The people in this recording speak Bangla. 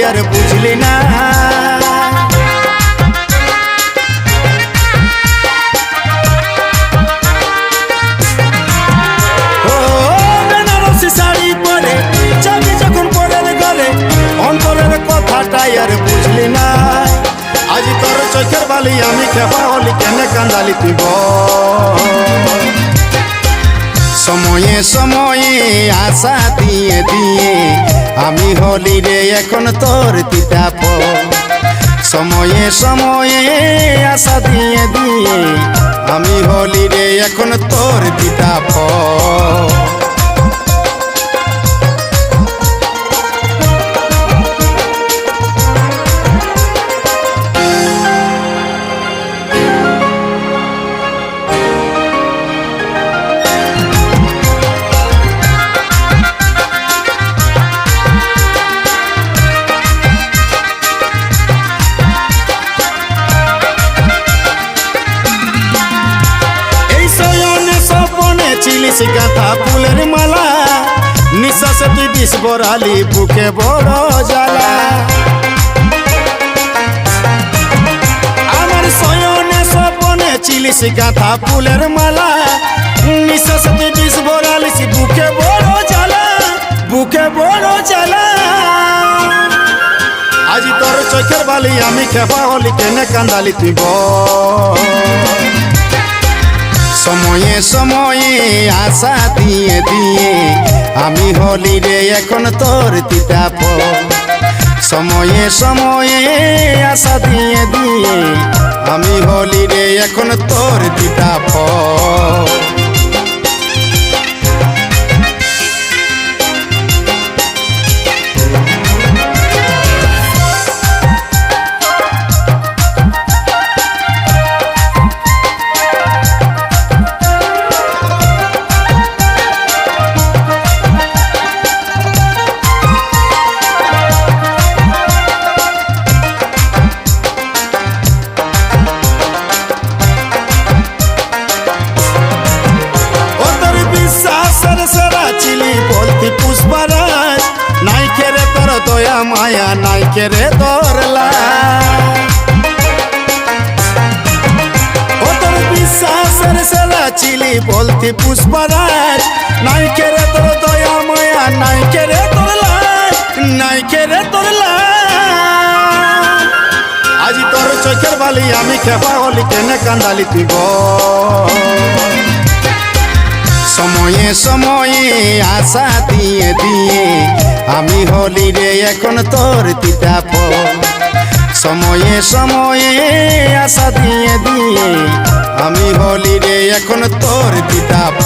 আর বুঝলি না। ও বেনারসি শাড়ি পরে যাবি যখন পরের ঘরে, অন্তরের কথাটাই আর বুঝলি না। আজ তোর চোখের বালি আমি খেপা হলি, কেনে কান্দালি তুই বল। সময়ে সময়ে আশা দিয়ে দিয়ে আমি হলি রে এখন তোর তিতাপ। সময়ে সময়ে আশা দিয়ে দিয়ে আমি হলি রে এখন তোর তিতাপ। চিলিস গাঁথা ফুলের মালা, নিঃশ্বাসে তুই বিষ বরালি, বুকে বড় জ্বালা। আমার শয়নে স্বপনে চিলিস গাঁথা ফুলের মালা, নিঃশ্বাসে তুই বিষ বরালিস, বুকে বড় জ্বালা, বুকে বড় জ্বালা। আজ তোর চোখের বালি আমি খেপা হলি, কেনে কান্দালি তুই বল। সময়ে সময়ে আশা দিয়ে দিয়ে আমি হলি রে এখন তোর তিতাপ। সময়ে সময়ে আশা দিয়ে দিয়ে আমি হলি রে এখন তোর তিতাপ। পুষ্পরাজ নাই কেরে তোর দয়া মায়া, নাই কেরে তোর লাজ। ও তোর বিশ্বাসের সেরা চিলি বলতি পুষ্পরাজ, নাই কেরে তোর দয়া মায়া, নাই কেরে তোর লাজ, নাই কেরে তোর লাজ। আজ তোর চোখের বালি আমি খেপা হলি, কেনে কান্দালি তুই বল। সময়ে সময়ে আশা দিয়ে দিয়ে আমি হলি রে এখন তোর তিতাপ। সময়ে সময়ে আশা দিয়ে দিয়ে আমি হলি রে এখন তোর তিতাপ।